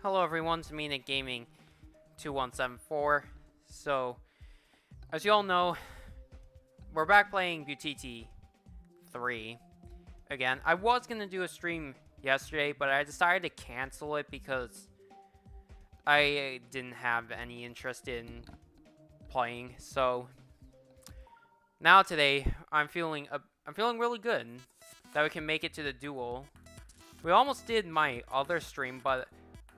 Hello everyone, it's me, Nick Gaming 2174. So, as you all know, we're back playing BuTiTi III again. I was gonna do a stream yesterday, but I decided to cancel it because I didn't have any interest in playing. So now today, I'm feeling really good that we can make it to the duel. We almost did my other stream, but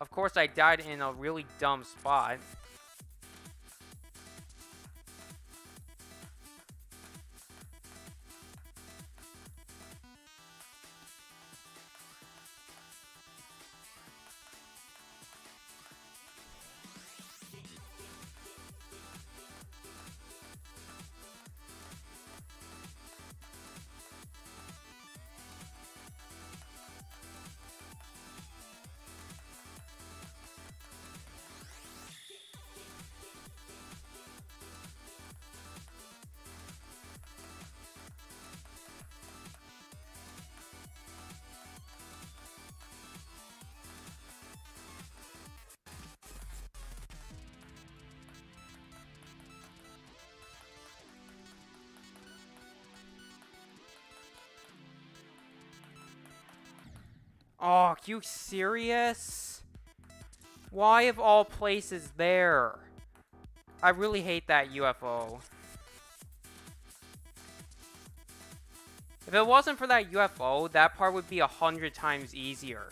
of course I died in a really dumb spot. Oh, you serious? Why of all places there? I really hate that UFO. If it wasn't for that UFO, that part would be 100 times easier.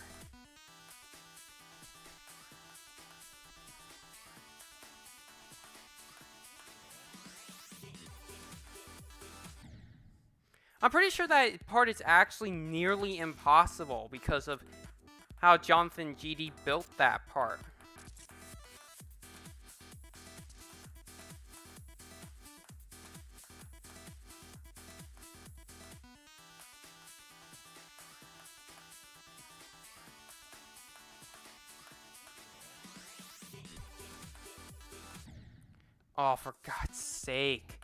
I'm pretty sure that part is actually nearly impossible because of how Jonathan GD built that part. Oh, for God's sake.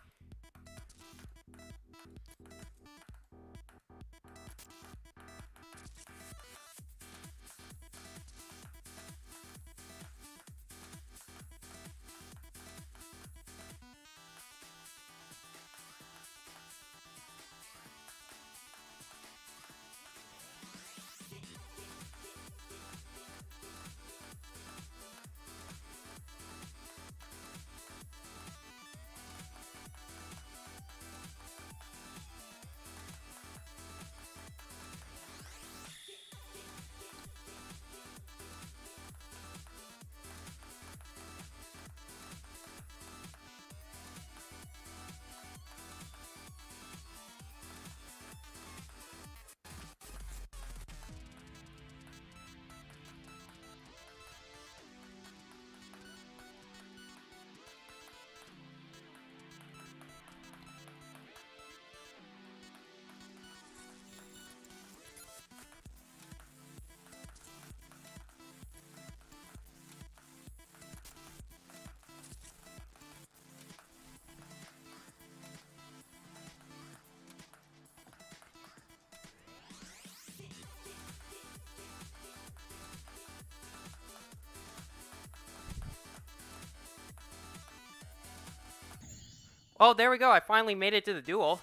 Oh, there we go. I finally made it to the duel.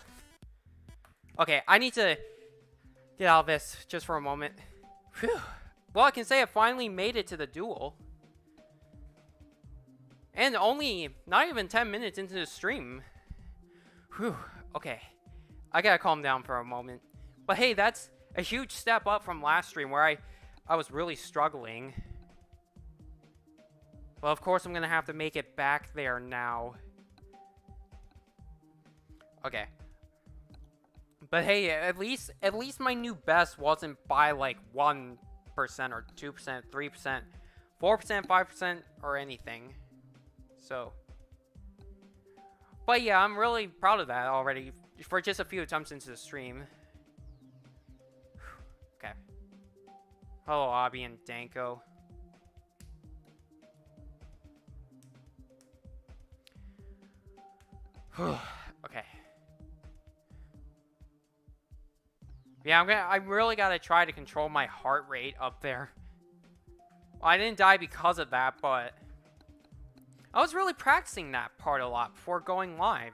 Okay, I need to get out of this just for a moment. Whew. Well, I can say I finally made it to the duel. And only not even 10 minutes into the stream. Whew. Okay. I gotta calm down for a moment. But hey, that's a huge step up from last stream where I was really struggling. Well, of course I'm gonna have to make it back there now. Okay. But hey, at least my new best wasn't by like 1% or 2%, 3%, 4%, 5%, or anything. So. But yeah, I'm really proud of that already for just a few attempts into the stream. Okay. Hello, Abby and Danko. Okay. Yeah, I really gotta try to control my heart rate up there. Well, I didn't die because of that, but I was really practicing that part a lot before going live.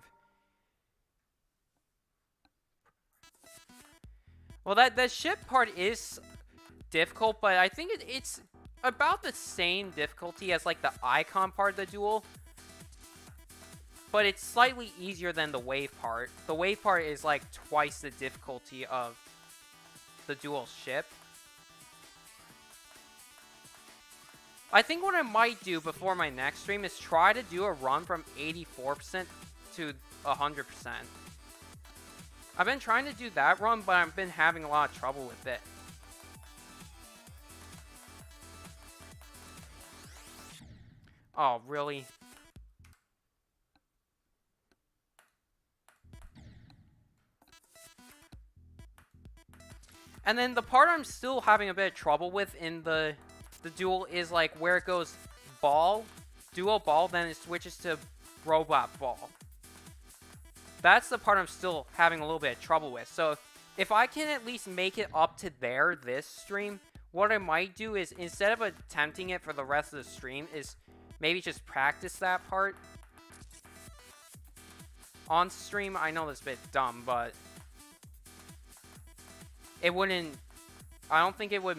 Well, that ship part is difficult, but I think it's about the same difficulty as like the icon part of the duel. But it's slightly easier than the wave part. The wave part is like twice the difficulty of the dual ship. I think what I might do before my next stream is try to do a run from 84% to 100%. I've been trying to do that run, but I've been having a lot of trouble with it. Oh, really? And then the part I'm still having a bit of trouble with in the duel is like where it goes ball, duo ball, then it switches to robot ball. That's the part I'm still having a little bit of trouble with. So if I can at least make it up to there this stream, what I might do is instead of attempting it for the rest of the stream is maybe just practice that part on stream. I know this is a bit dumb, but it wouldn't, I don't think it would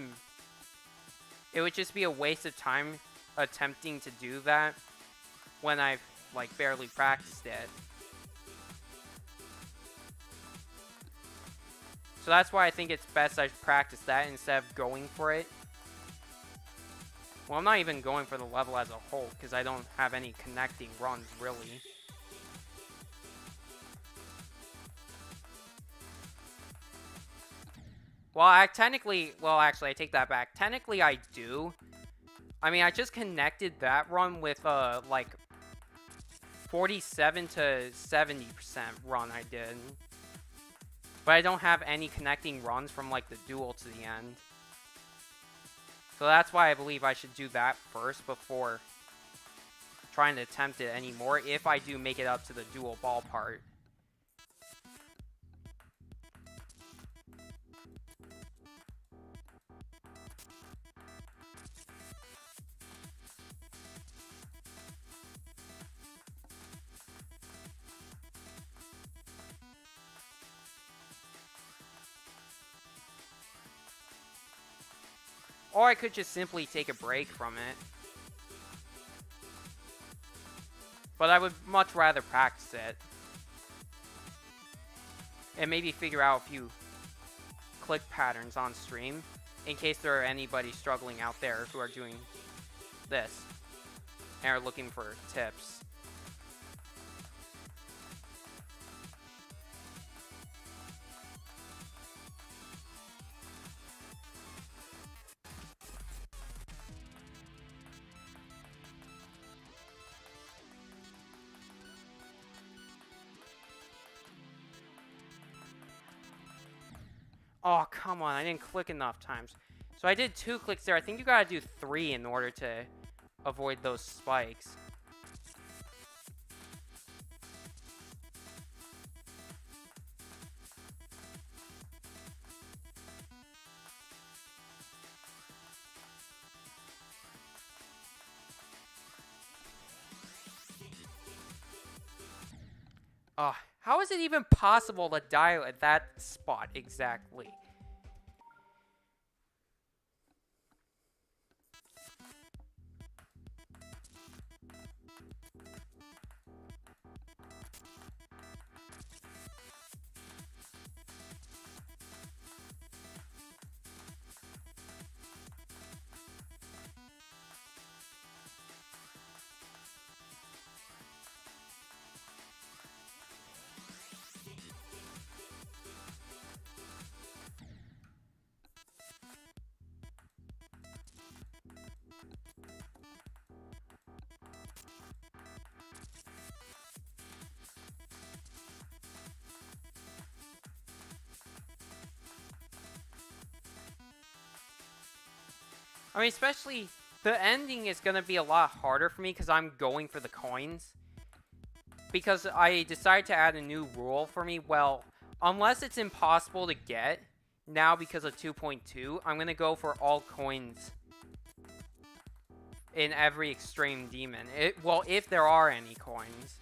just be a waste of time attempting to do that when I've like barely practiced it. So that's why I think it's best I practice that instead of going for it. Well, I'm not even going for the level as a whole because I don't have any connecting runs really. Well, actually, I take that back. Technically, I do. I mean, I just connected that run with, like, 47 to 70% run I did. But I don't have any connecting runs from, like, the duel to the end. So that's why I believe I should do that first before trying to attempt it anymore, if I do make it up to the dual ball part. Or I could just simply take a break from it. But I would much rather practice it. And maybe figure out a few click patterns on stream. In case there are anybody struggling out there who are doing this. And are looking for tips. Oh, come on. I didn't click enough times. So I did 2 clicks there. I think you gotta do 3 in order to avoid those spikes. Oh, how is it even possible to die at that spot exactly? I mean, especially, the ending is going to be a lot harder for me because I'm going for the coins. Because I decided to add a new rule for me. Well, unless it's impossible to get, now because of 2.2, I'm going to go for all coins in every extreme demon. Well, if there are any coins.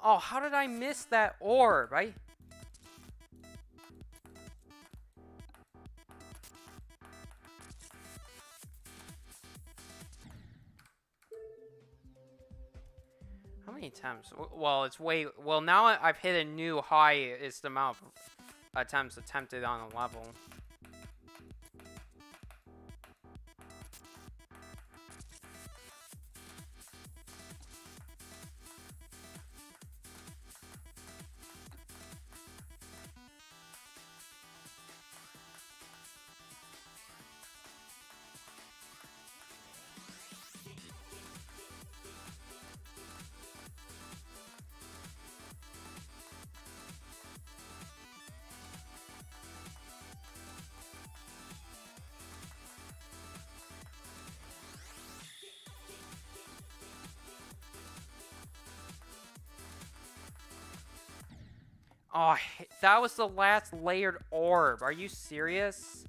Oh, how did I miss that orb? How many attempts? Well, it's way... Well, now I've hit a new highest amount of attempts attempted on a level. Oh, that was the last layered orb. Are you serious?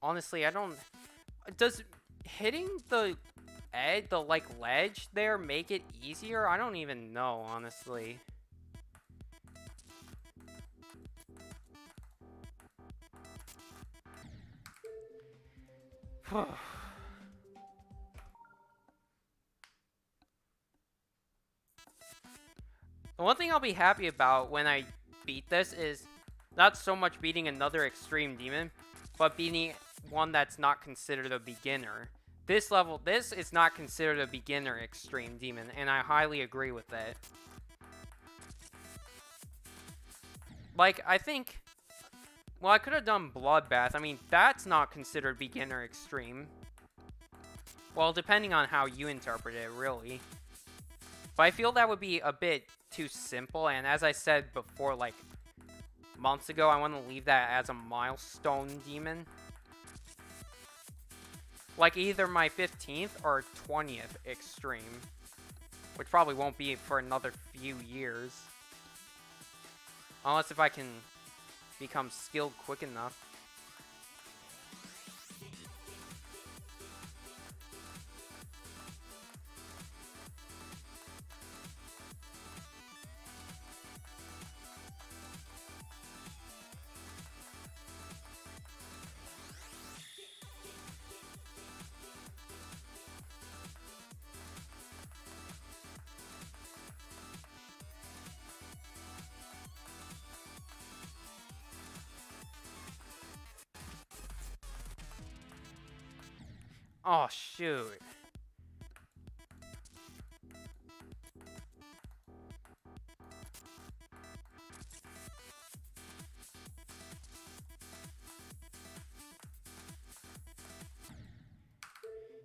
Honestly, I don't... Does hitting the edge, the, like, ledge there make it easier? I don't even know, honestly. The one thing I'll be happy about when I beat this is not so much beating another extreme demon, but beating one that's not considered a beginner. This is not considered a beginner extreme demon, and I highly agree with that. Like, I think... Well, I could have done Bloodbath. I mean, that's not considered beginner extreme. Well, depending on how you interpret it, really. But I feel that would be a bit too simple, and as I said before, like, months ago, I want to leave that as a milestone demon. Like, either my 15th or 20th extreme. Which probably won't be for another few years. Unless if I can become skilled quick enough. Oh, shoot.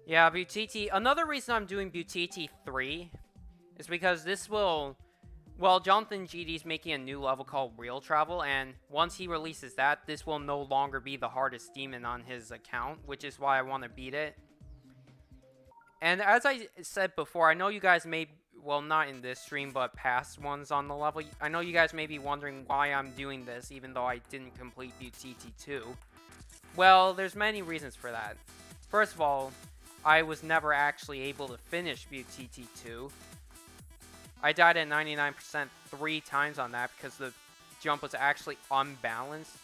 Yeah, BuTiTi. Another reason I'm doing BuTiTi III is because this will. Well, Jonathan GD's making a new level called Real Travel, and once he releases that, this will no longer be the hardest demon on his account, which is why I want to beat it. And as I said before, I know you guys may, well, not in this stream, but past ones on the level, I know you guys may be wondering why I'm doing this, even though I didn't complete BuTiTi II. Well, there's many reasons for that. First of all, I was never actually able to finish BuTiTi II. I died at 99% 3 times on that because the jump was actually unbalanced.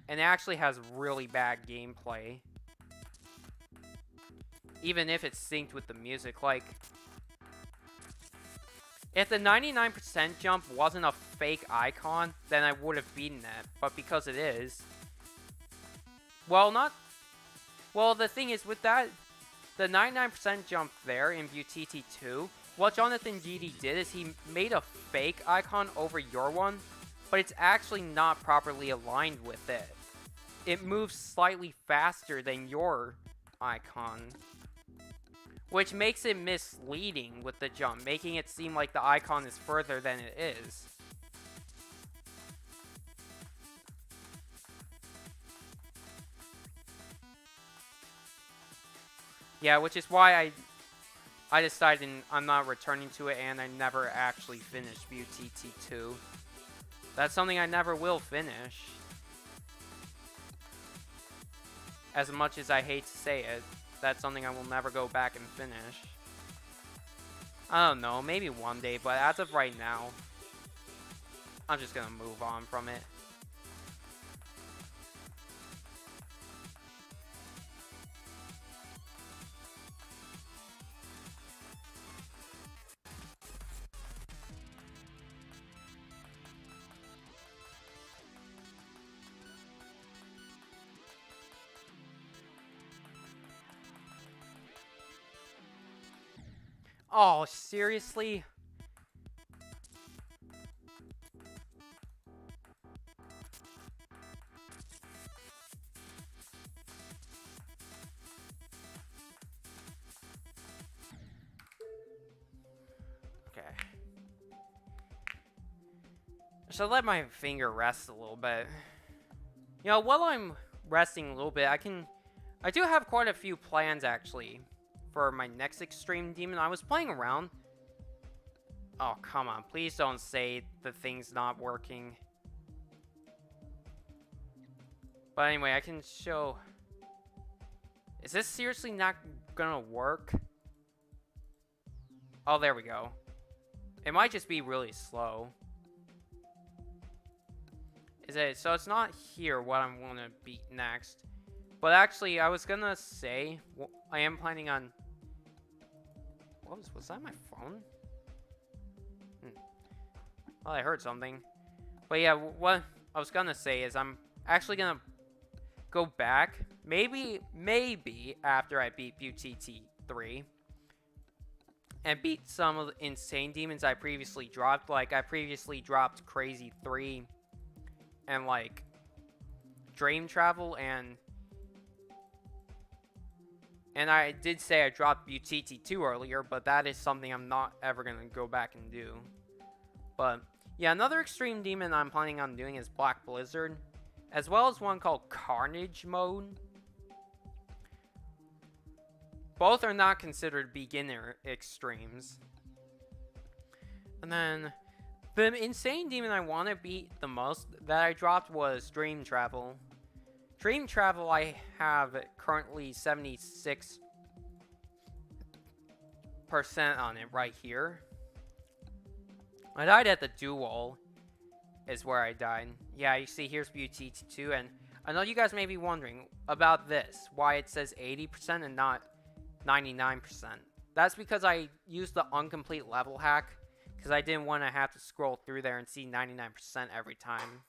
And it actually has really bad gameplay. Even if it's synced with the music. Like, if the 99% jump wasn't a fake icon, then I would have beaten it. But because it is... Well, the thing is, with that, the 99% jump there in BuTiTi II... What Jonathan GD did is he made a fake icon over your one, but it's actually not properly aligned with it. It moves slightly faster than your icon, which makes it misleading with the jump, making it seem like the icon is further than it is. Yeah, which is why I decided I'm not returning to it, and I never actually finished BuTiTi II. That's something I never will finish. As much as I hate to say it, that's something I will never go back and finish. I don't know, maybe one day, but as of right now, I'm just gonna move on from it. Oh, seriously? Okay. I should let my finger rest a little bit. You know, while I'm resting a little bit, I do have quite a few plans, actually, for my next extreme demon. I was playing around. Oh, come on. Please don't say the thing's not working. But anyway, I can show... Is this seriously not gonna work? Oh, there we go. It might just be really slow. Is it? So it's not here what I'm gonna beat next. But actually, I was gonna say... I am planning on... Was that my phone? Well, I heard something. But yeah, what I was gonna say is I'm actually gonna go back. Maybe after I beat BuTiTi III. And beat some of the insane demons I previously dropped. Like, I previously dropped Crazy 3. And, like, Dream Travel and... And I did say I dropped BuTiTi II earlier, but that is something I'm not ever going to go back and do. But, yeah, another extreme demon I'm planning on doing is Black Blizzard, as well as one called Carnage Mode. Both are not considered beginner extremes. And then, the insane demon I want to beat the most that I dropped was Dream Travel. Dream Travel, I have currently 76% on it right here. I died at the duel, is where I died. Yeah, you see, here's BuTiTi II, and I know you guys may be wondering about this, why it says 80% and not 99%. That's because I used the incomplete level hack, because I didn't want to have to scroll through there and see 99% every time.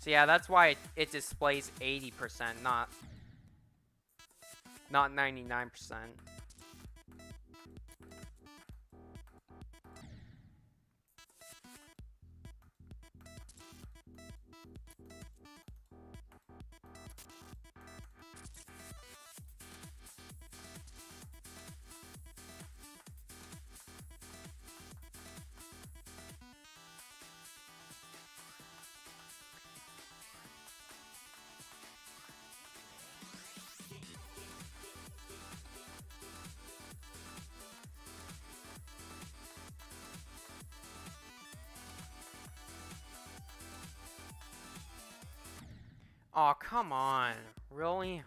So yeah, that's why it displays 80%, not 99%. Oh, come on. Really?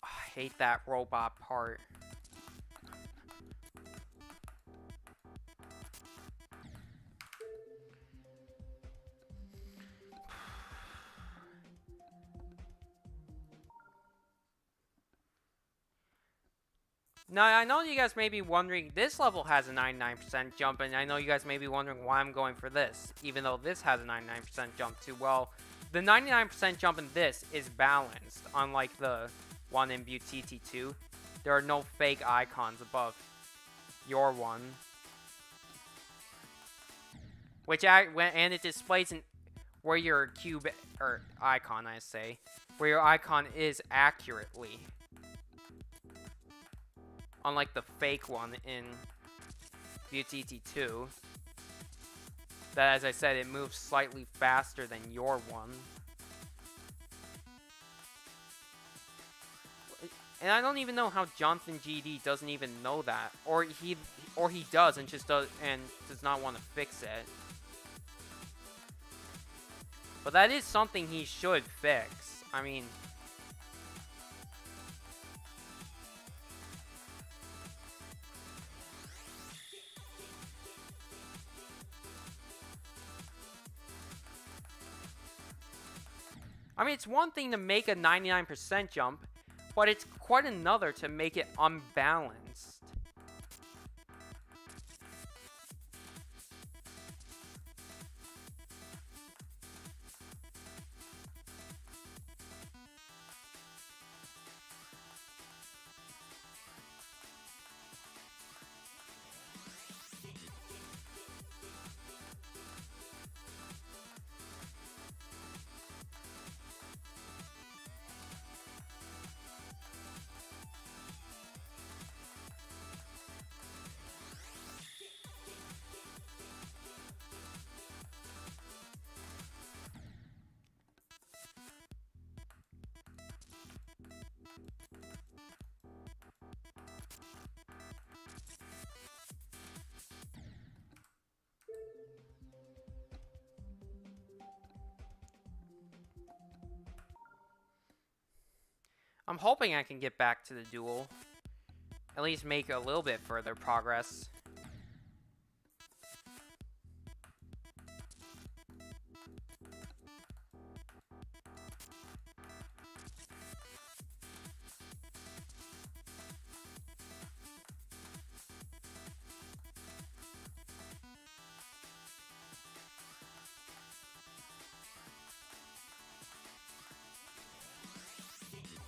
Oh, I hate that robot part. Now, I know you guys may be wondering, this level has a 99% jump, and I know you guys may be wondering why I'm going for this, even though this has a 99% jump too. Well, the 99% jump in this is balanced, unlike the one in BuTiTi II. There are no fake icons above your one. And it displays where your cube, or icon, I say, where your icon is accurately. Unlike the fake one in BuTiTi II. That, as I said, it moves slightly faster than your one. And I don't even know how Jonathan GD doesn't even know that. Or he does and does not want to fix it. But that is something he should fix. I mean, it's one thing to make a 99% jump, but it's quite another to make it unbalanced. I'm hoping I can get back to the duel. At least make a little bit further progress.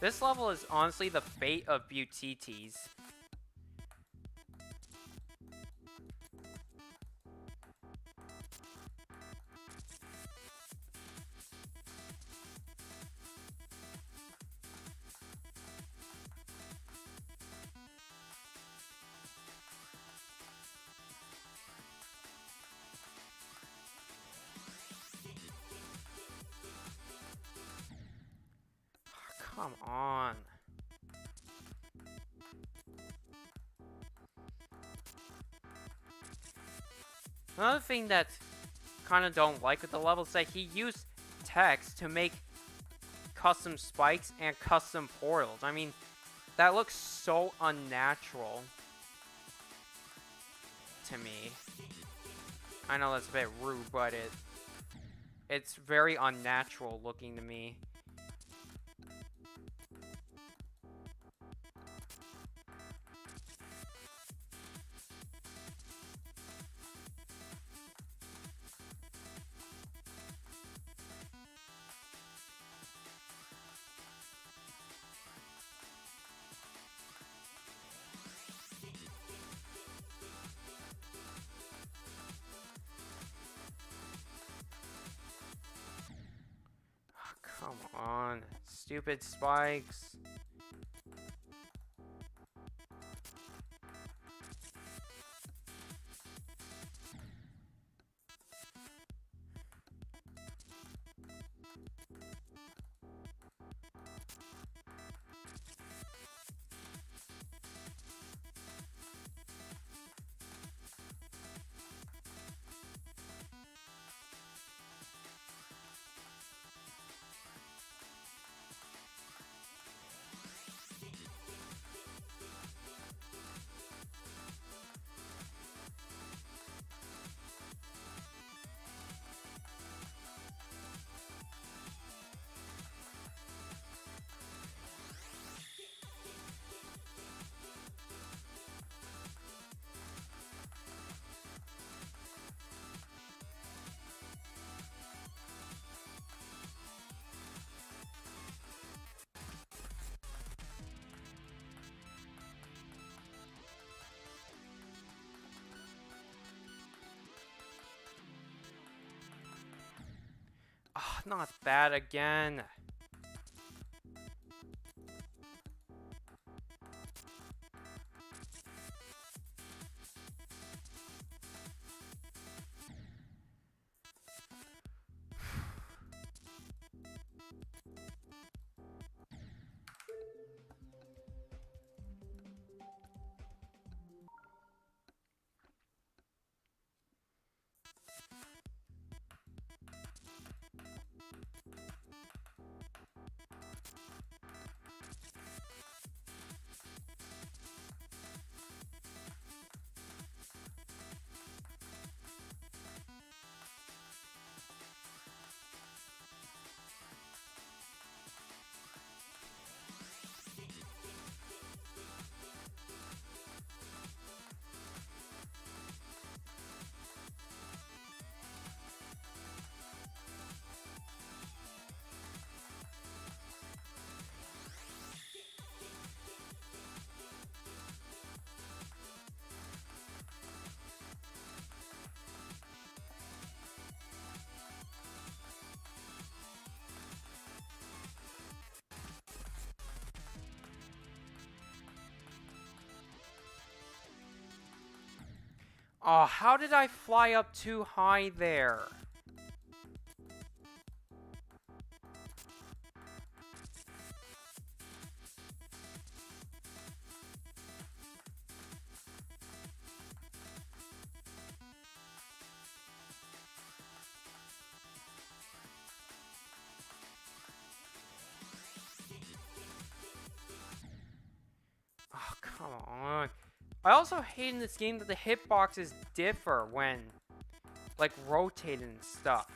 This level is honestly the fate of BuTiTi's. Come on. Another thing that kind of don't like with the level is that he used text to make custom spikes and custom portals. I mean, that looks so unnatural to me. I know that's a bit rude, but it's very unnatural looking to me. on. Stupid spikes. Oh, not bad again. Oh, how did I fly up too high there? Oh, come on. I also hate in this game that the hitboxes differ when, like, rotating stuff.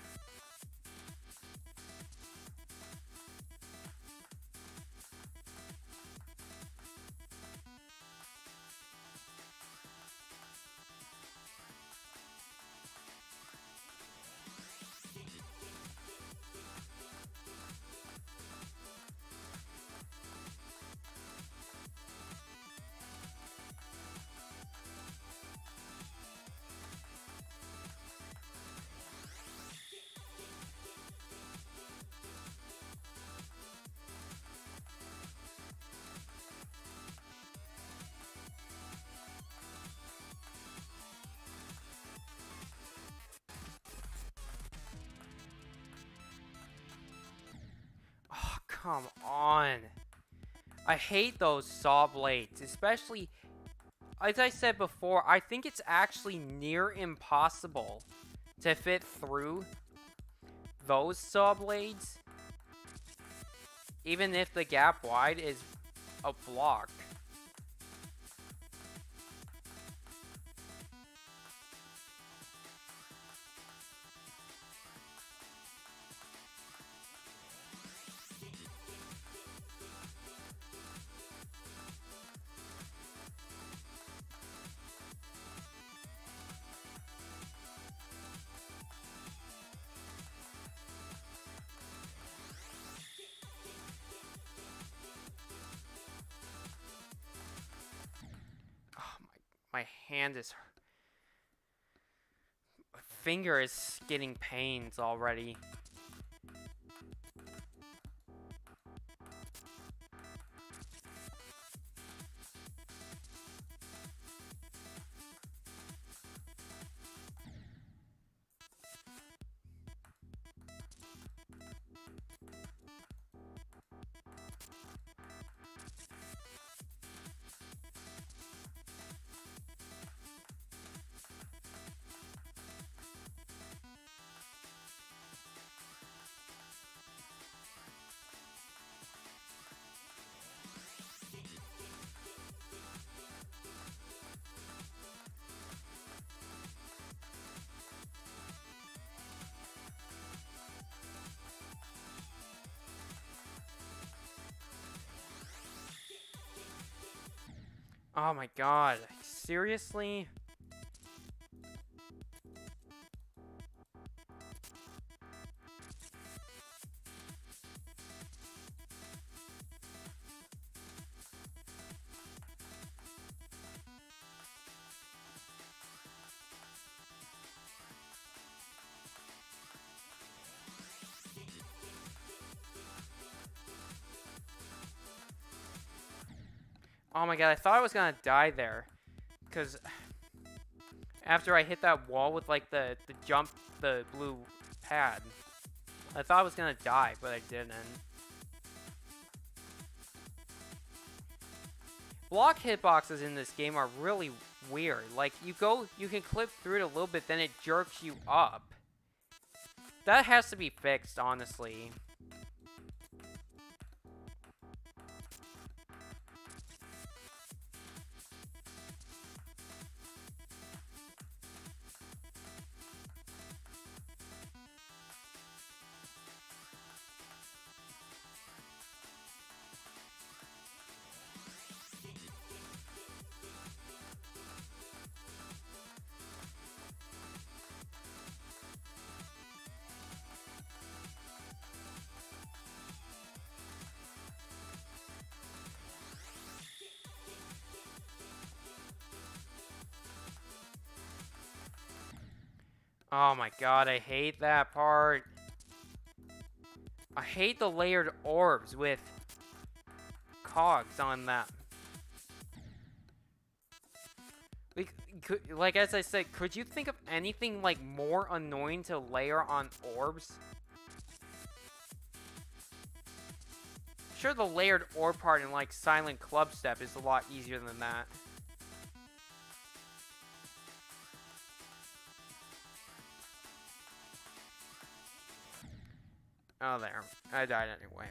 Oh, come on. I hate those saw blades, especially, as I said before, I think it's actually near impossible to fit through those saw blades, even if the gap wide is a block. Oh, my hand is... finger is getting pains already. Oh my god. Seriously? Oh my god, I thought I was gonna die there. Because after I hit that wall with like the jump, the blue pad, I thought I was gonna die, but I didn't. Block hitboxes in this game are really weird. Like, you can clip through it a little bit, then it jerks you up. That has to be fixed, honestly. Oh my god, I hate that part. I hate the layered orbs with cogs on them. Like, as I said, could you think of anything, like, more annoying to layer on orbs? Sure, the layered orb part in, like, Silent Clubstep is a lot easier than that. Oh, there. I died anyway.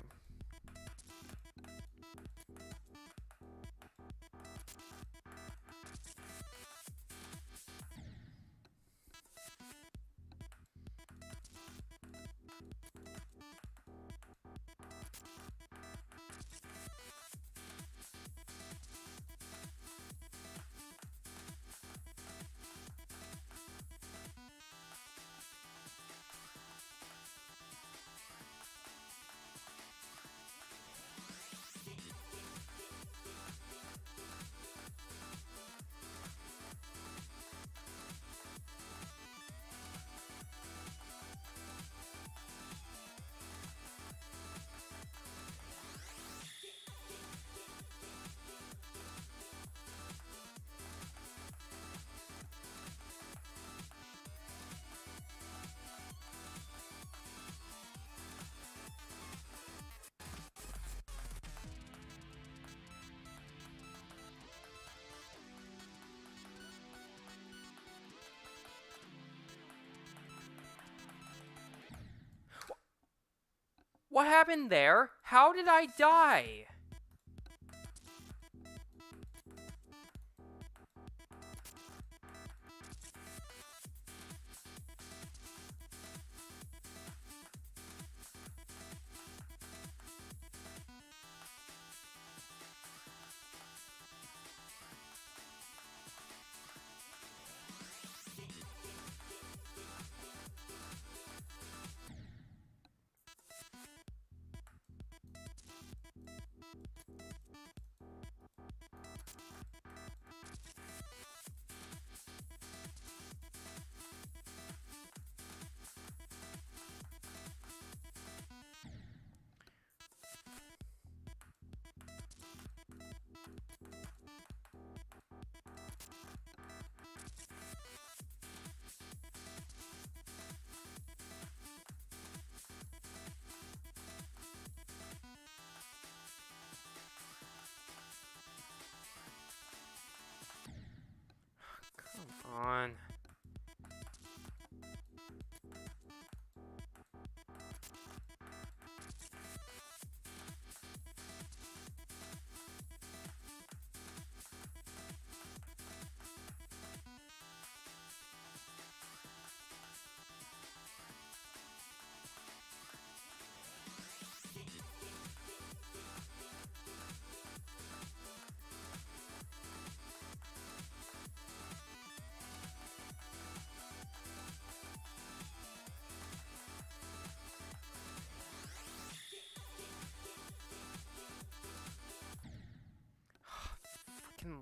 What happened there? How did I die?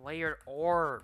layered orb.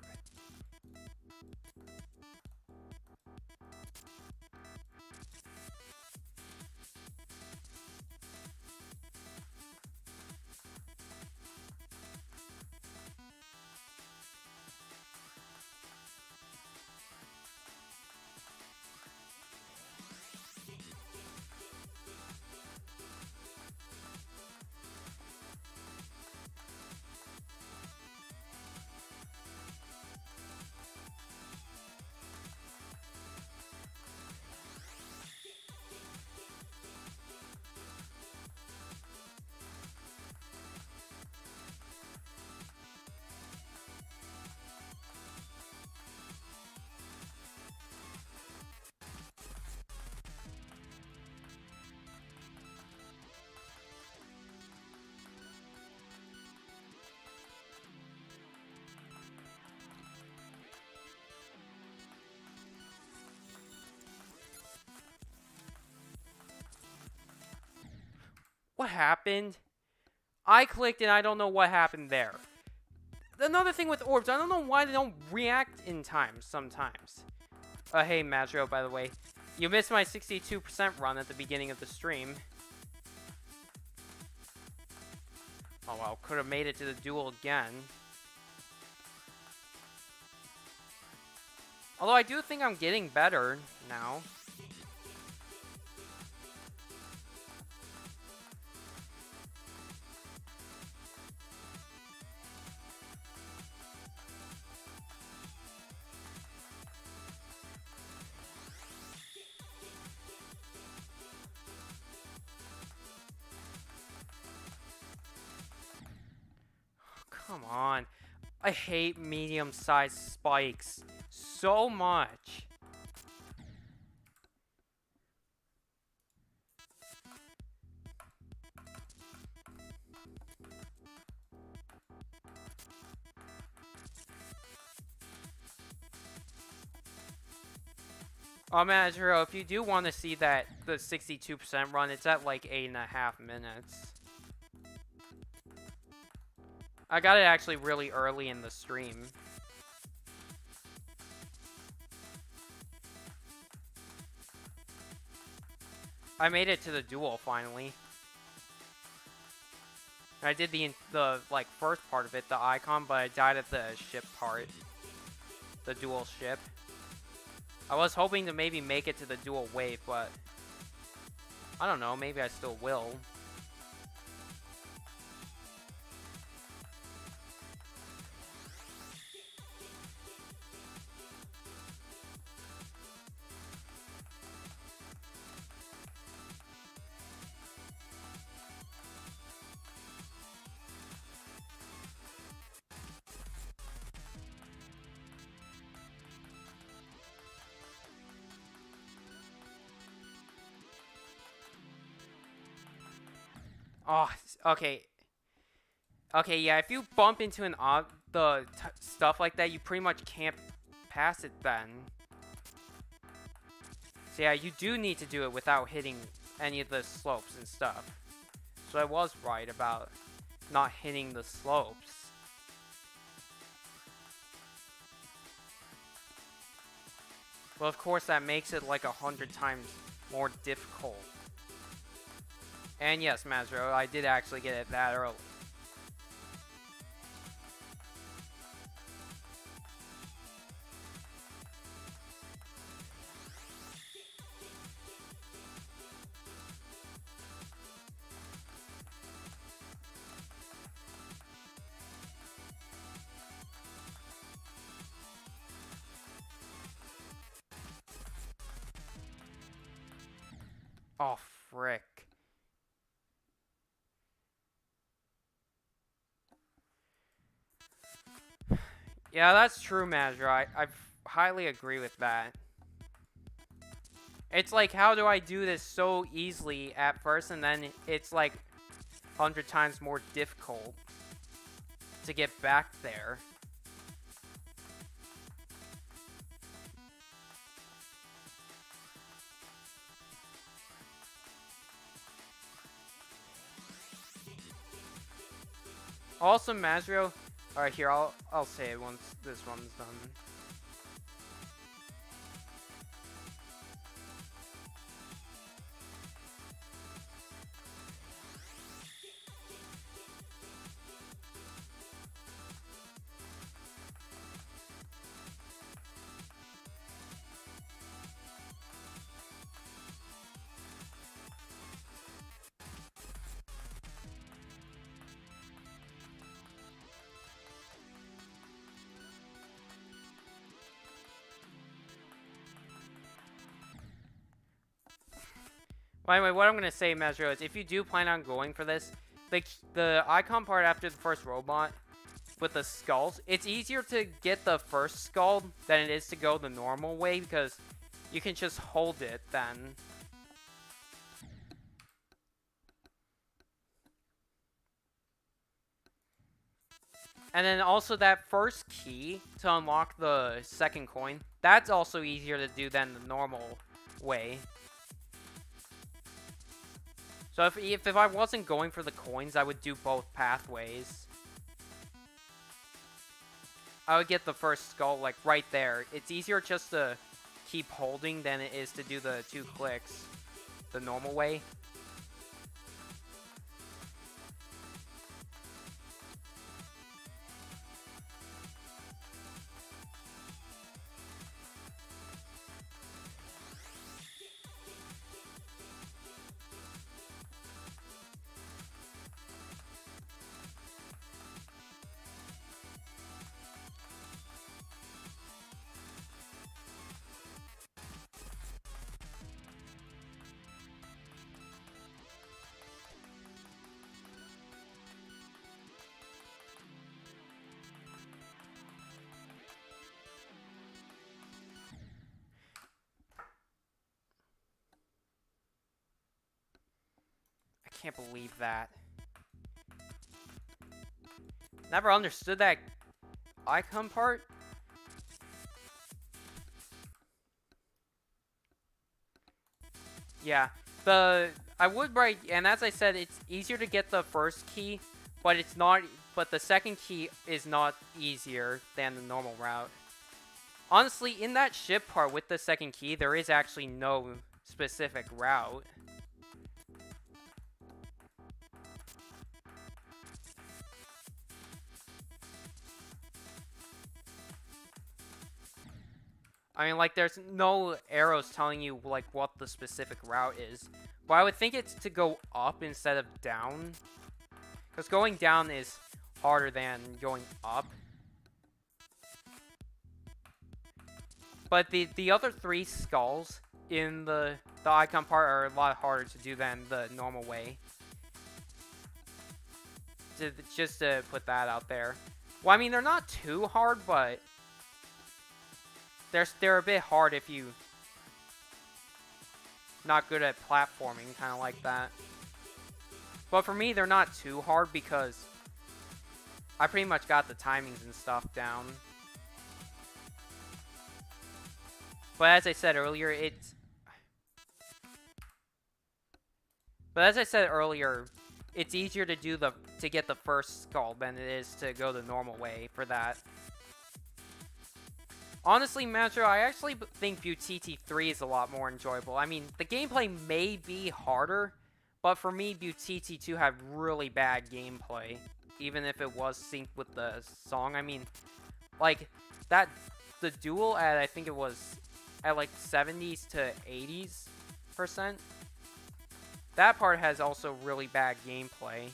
What happened? I clicked and I don't know what happened there. Another thing with orbs, I don't know why they don't react in time sometimes. Hey, Mazro, by the way. You missed my 62% run at the beginning of the stream. Oh, well, could have made it to the duel again. Although I do think I'm getting better now. Come on. I hate medium-sized spikes so much. Mazro, if you do want to see that, the 62% run, it's at like 8.5 minutes. I got it actually really early in the stream. I made it to the duel finally. I did the like first part of it, the icon, but I died at the ship part. The duel ship. I was hoping to maybe make it to the dual wave, but I don't know, maybe I still will. Oh, okay. Okay, yeah, if you bump into an stuff like that, you pretty much can't pass it then. So yeah, you do need to do it without hitting any of the slopes and stuff. So I was right about not hitting the slopes. Well, of course, that makes it like 100 times more difficult. And yes, Mazro, I did actually get it that early. Oh, frick. Yeah, that's true, Mazro. I highly agree with that. It's like, how do I do this so easily at first, and then it's like 100 times more difficult to get back there. Also, Mazro, Alright, here, I'll say it once this one's done. Well, anyway, what I'm going to say, Mesro, is if you do plan on going for this, the icon part after the first robot with the skulls, it's easier to get the first skull than it is to go the normal way because you can just hold it then. And then also that first key to unlock the second coin, that's also easier to do than the normal way. So if I wasn't going for the coins, I would do both pathways. I would get the first skull, like, right there. It's easier just to keep holding than it is to do the 2 clicks the normal way. I can't believe that. Never understood that icon part. Yeah, I would write, and as I said, it's easier to get the first key, but it's not. But the second key is not easier than the normal route. Honestly, in that ship part with the second key, there is actually no specific route. I mean, like, there's no arrows telling you, like, what the specific route is. But I would think it's to go up instead of down. Because going down is harder than going up. But the other 3 skulls in the icon part are a lot harder to do than the normal way. Just to put that out there. Well, I mean, they're not too hard, but they're a bit hard if you not good at platforming, kind of like that. But for me, they're not too hard because I pretty much got the timings and stuff down. But as I said earlier, it's easier to do to get the first skull than it is to go the normal way for that. Honestly, Metro, I actually think BuTiTi III is a lot more enjoyable. I mean, the gameplay may be harder, but for me, BuTiTi II had really bad gameplay, even if it was synced with the song. I mean, like, the duel at, I think it was at like 70s to 80s%. That part has also really bad gameplay.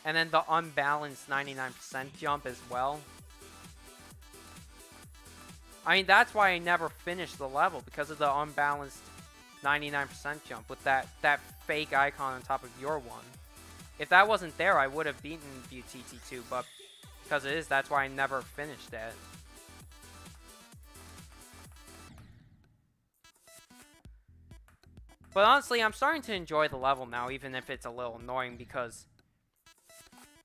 And then the unbalanced 99% jump as well. I mean, that's why I never finished the level, because of the unbalanced 99% jump with that fake icon on top of your one. If that wasn't there, I would have beaten BuTiTi II, but because it is, that's why I never finished it. But honestly, I'm starting to enjoy the level now, even if it's a little annoying, because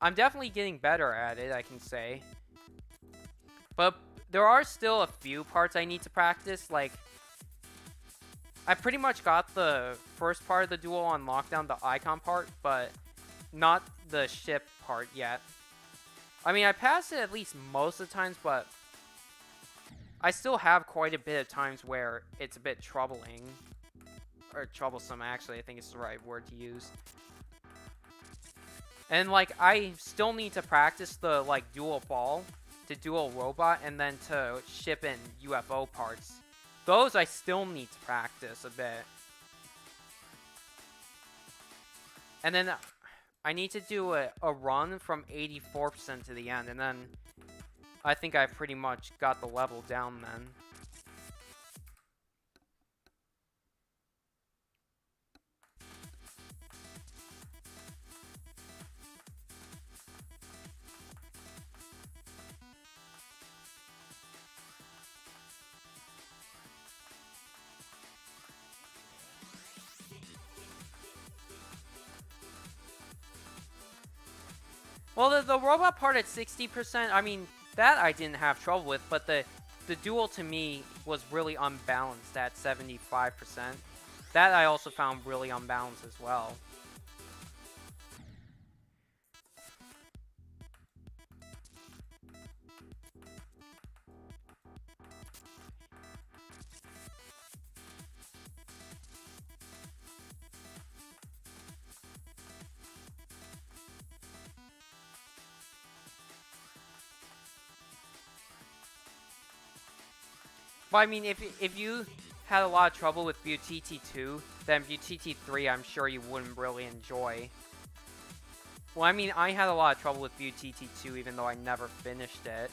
I'm definitely getting better at it, I can say. But there are still a few parts I need to practice. Like, I pretty much got the first part of the duel on lockdown, the icon part, but not the ship part yet. I mean, I passed it at least most of the times, but I still have quite a bit of times where it's a bit troubling. Or troublesome, actually, I think it's the right word to use. And, like, I still need to practice the, like, dual ball to dual robot and then to ship in UFO parts. Those I still need to practice a bit. And then I need to do a run from 84% to the end, and then I think I pretty much got the level down then. Well, the robot part at 60%, I mean, that I didn't have trouble with, but the duel to me was really unbalanced at 75%. That I also found really unbalanced as well. But I mean, if you had a lot of trouble with BuTiTi II, then BuTiTi III I'm sure you wouldn't really enjoy. Well, I mean, I had a lot of trouble with BuTiTi II even though I never finished it.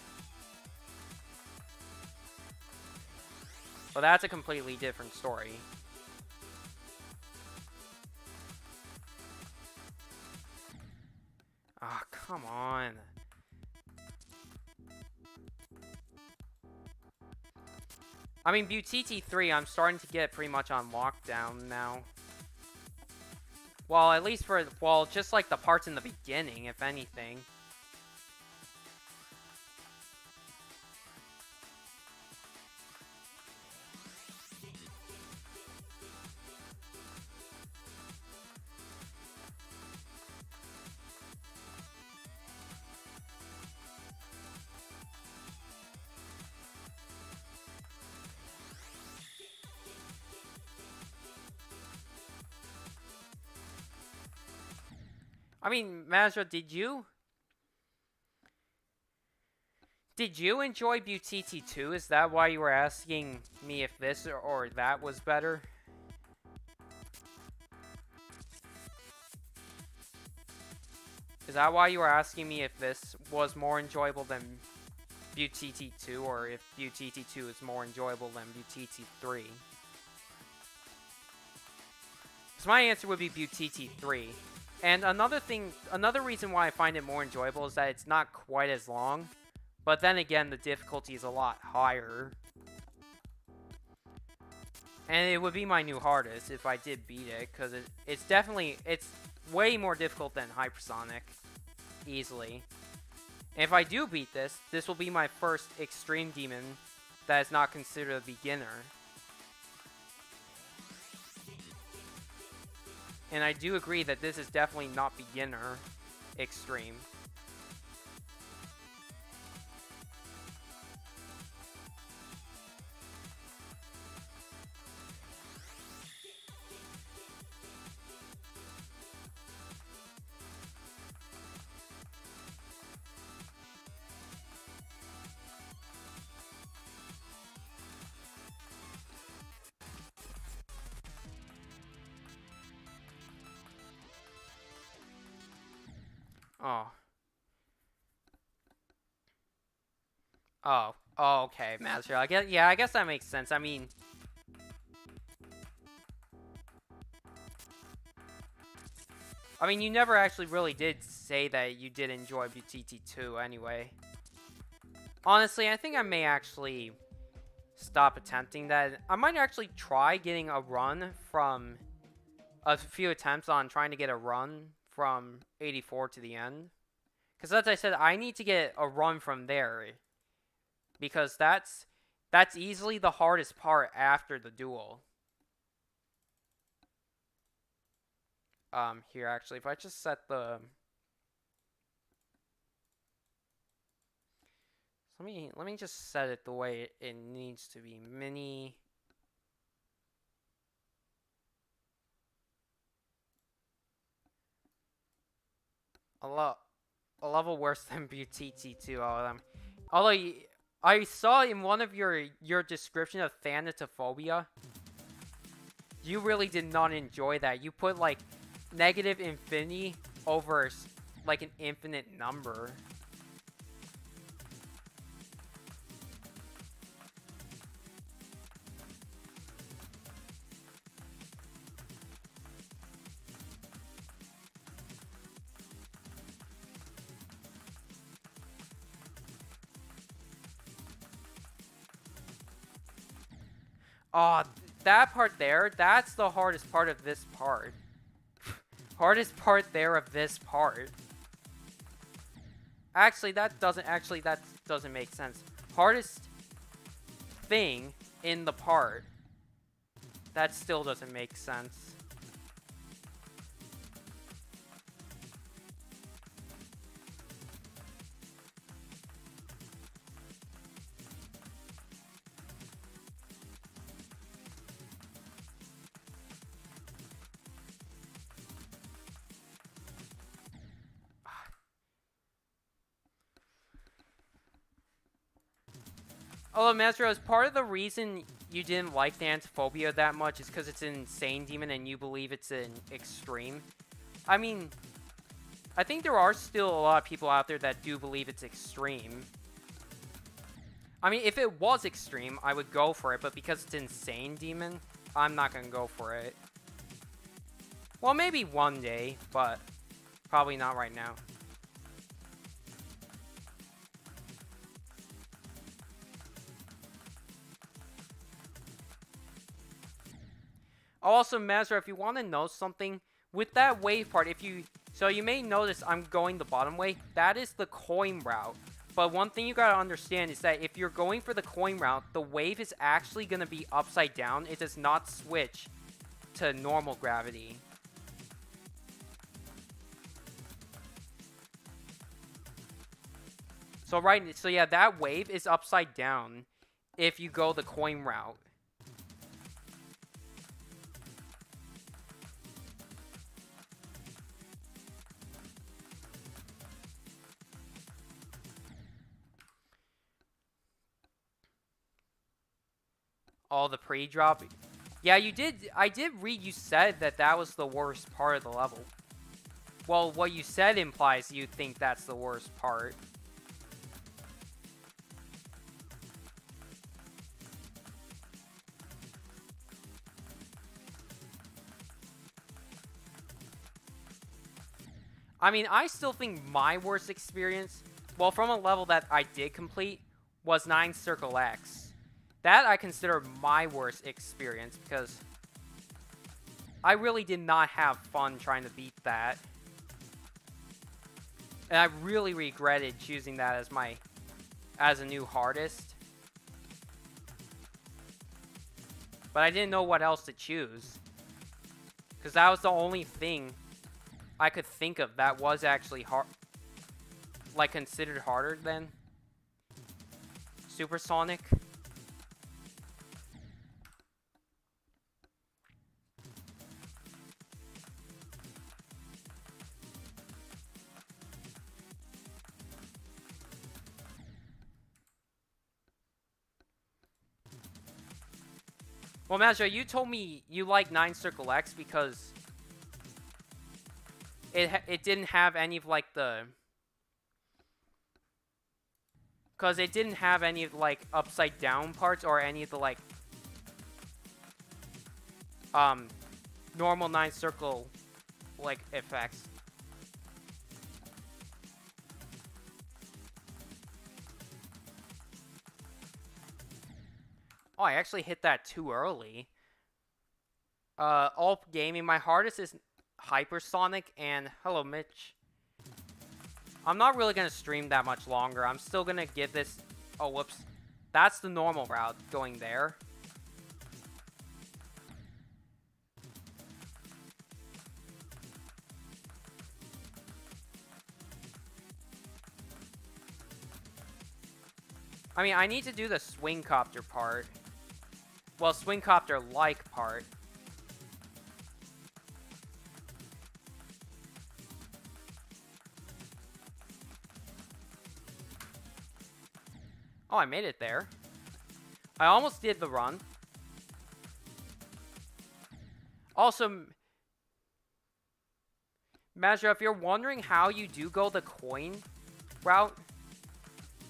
But that's a completely different story. Ah, oh, come on. I mean, BuTiTi III, I'm starting to get pretty much on lockdown now. Well, at least for, well, just like the parts in the beginning, if anything. I mean, Mazra, did you enjoy BuTiTi II? Is that why you were asking me if this or that was better? Is that why you were asking me if this was more enjoyable than BuTiTi II, or if BuTiTi II is more enjoyable than BuTiTi III? Because my answer would be BuTiTi III. And another reason why I find it more enjoyable is that it's not quite as long. But then again, the difficulty is a lot higher. And it would be my new hardest if I did beat it, because it's way more difficult than Hypersonic. Easily. And if I do beat this, this will be my first Extreme Demon that is not considered a beginner. And I do agree that this is definitely not beginner extreme. Oh. Oh, okay, Master. I guess that makes sense. I mean, you never actually really did say that you did enjoy BuTiTi II anyway. Honestly, I think I may actually stop attempting that. I might actually try getting a run from a few attempts on trying to get a run from 84 to the end. Because as I said, I need to get a run from there. Because that's easily the hardest part after the duel. Here, actually, if I just set the Let me just set it the way it needs to be. Mini. A level worse than BuTiTi II, all of them. Although I saw in one of your description of Thanatophobia, you really did not enjoy that. You put like negative infinity over like an infinite number. Oh, that part there, that's the hardest part of this part. Hardest part there of this part. Actually, that doesn't make sense. Hardest thing in the part. That still doesn't make sense. Although, Mazros, part of the reason you didn't like Thanatophobia that much is because it's an insane demon and you believe it's an extreme. I mean, I think there are still a lot of people out there that do believe it's extreme. I mean, if it was extreme, I would go for it, but because it's an insane demon, I'm not going to go for it. Well, maybe one day, but probably not right now. Also, Mazra, if you want to know something, with that wave part, so you may notice I'm going the bottom way. That is the coin route. But one thing you gotta understand is that if you're going for the coin route, the wave is actually gonna be upside down. It does not switch to normal gravity. So yeah, that wave is upside down if you go the coin route. All the pre-drop. Yeah, you did. I did read you said that that was the worst part of the level. Well, what you said implies you think that's the worst part. I mean, I still think my worst experience, well, from a level that I did complete, was 9 Circle X. That I consider my worst experience because I really did not have fun trying to beat that. And I really regretted choosing that as a new hardest. But I didn't know what else to choose. Because that was the only thing I could think of that was actually hard, like considered harder than Supersonic. Well, Mazra, you told me you like 9 Circle X because it didn't have any of like the... Because it didn't have any of like upside down parts or any of the like normal 9 circle like effects. Oh, I actually hit that too early. All gaming, my hardest is Hypersonic, and hello, Mitch. I'm not really gonna stream that much longer. I'm still gonna give this... Oh, whoops. That's the normal route, going there. I mean, I need to do the swing copter part. Well, swing copter-like part. Oh, I made it there. I almost did the run. Also, Mazra, if you're wondering how you do go the coin route,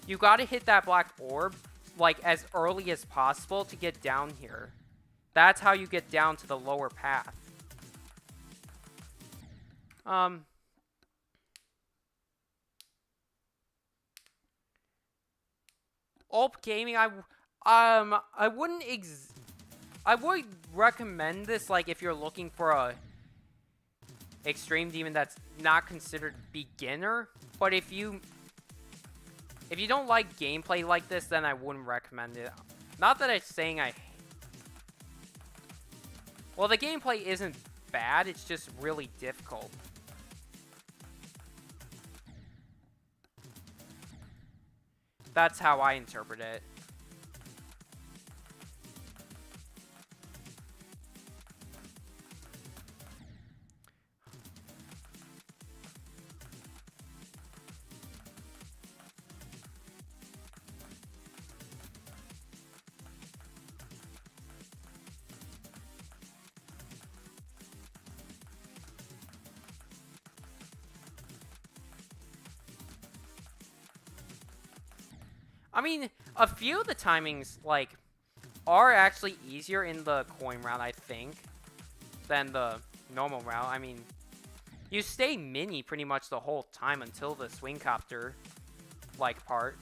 you gotta hit that black orb, like, as early as possible to get down here. That's how you get down to the lower path. Ulp Gaming, I would recommend this, like, if you're looking for a extreme demon that's not considered beginner. But if you don't like gameplay like this, then I wouldn't recommend it. Not that I'm saying well, the gameplay isn't bad, it's just really difficult. That's how I interpret it. I mean, a few of the timings, like, are actually easier in the coin round, I think, than the normal round. I mean, you stay mini pretty much the whole time until the swing copter, like, part.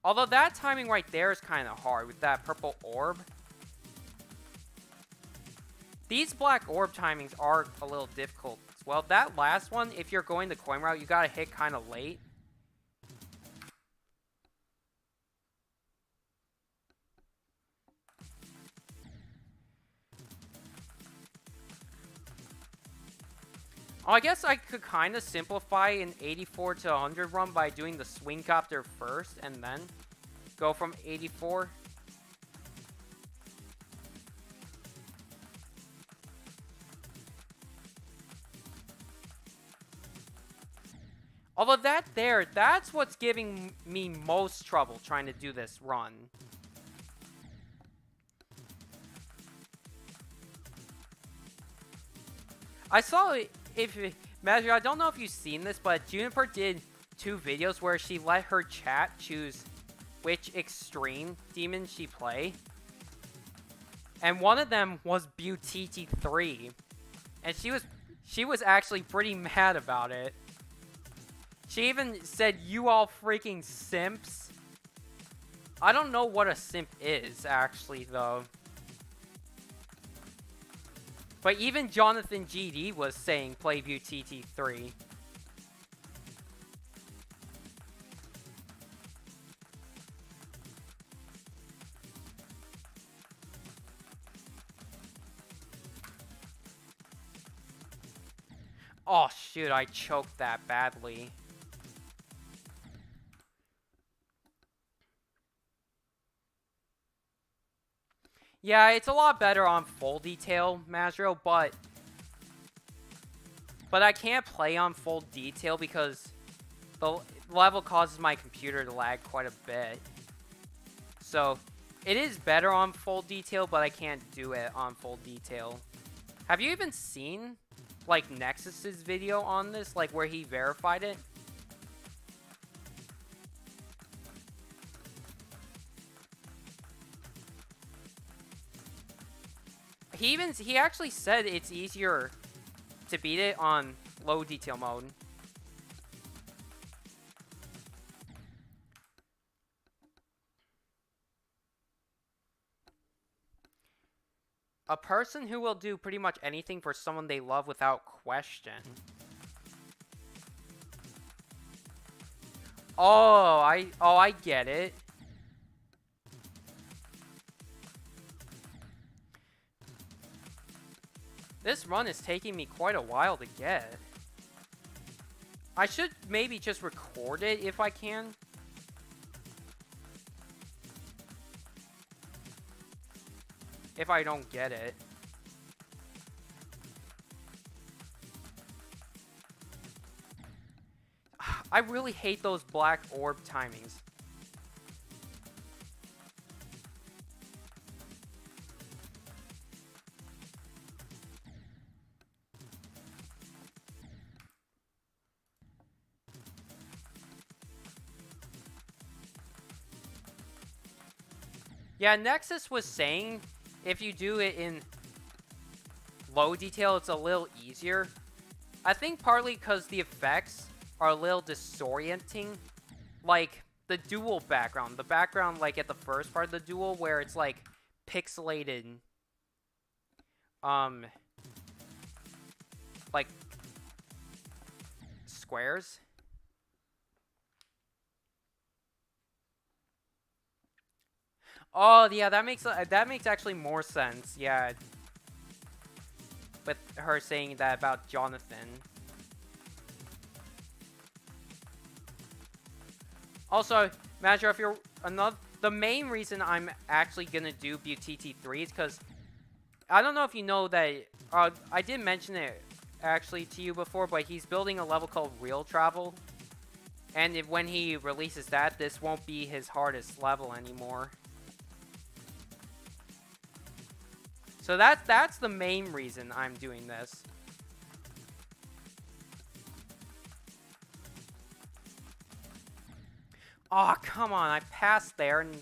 Although that timing right there is kind of hard with that purple orb. These black orb timings are a little difficult as well. That last one, if you're going the coin route, you gotta hit kind of late. Oh, I guess I could kind of simplify an 84 to 100 run by doing the swing copter first and then go from 84. Although that's what's giving me most trouble trying to do this run. I saw Mazur, I don't know if you've seen this, but Juniper did 2 videos where she let her chat choose which extreme demon she play. And one of them was BuTiTi III. And she was actually pretty mad about it. She even said, "You all freaking simps." I don't know what a simp is, actually, though. But even Jonathan GD was saying play BuTiTi III. Oh shoot, I choked that badly. Yeah, it's a lot better on full detail, Mazro, but I can't play on full detail because the level causes my computer to lag quite a bit. So, it is better on full detail, but I can't do it on full detail. Have you even seen, like, Nexus's video on this, like, where he verified it? He actually said it's easier to beat it on low detail mode. A person who will do pretty much anything for someone they love without question. Oh, I get it. This run is taking me quite a while to get. I should maybe just record it if I can. If I don't get it. I really hate those black orb timings. Yeah, Nexus was saying if you do it in low detail, it's a little easier. I think partly because the effects are a little disorienting. Like, the duel background. The background, like, at the first part of the duel where it's, like, pixelated. Like, squares. Oh, yeah, that makes actually more sense. Yeah. With her saying that about Jonathan. Also, Major, if you're the main reason I'm actually gonna do BuTiTi III is because I don't know if you know that I did mention it actually to you before, but he's building a level called Real Travel, and when he releases that, this won't be his hardest level anymore. So that's the main reason I'm doing this. Oh, come on, I passed there and...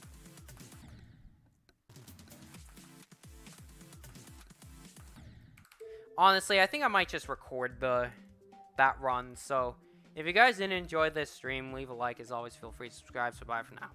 Honestly, I think I might just record that run. So, if you guys didn't enjoy this stream, leave a like. As always, feel free to subscribe. So, bye for now.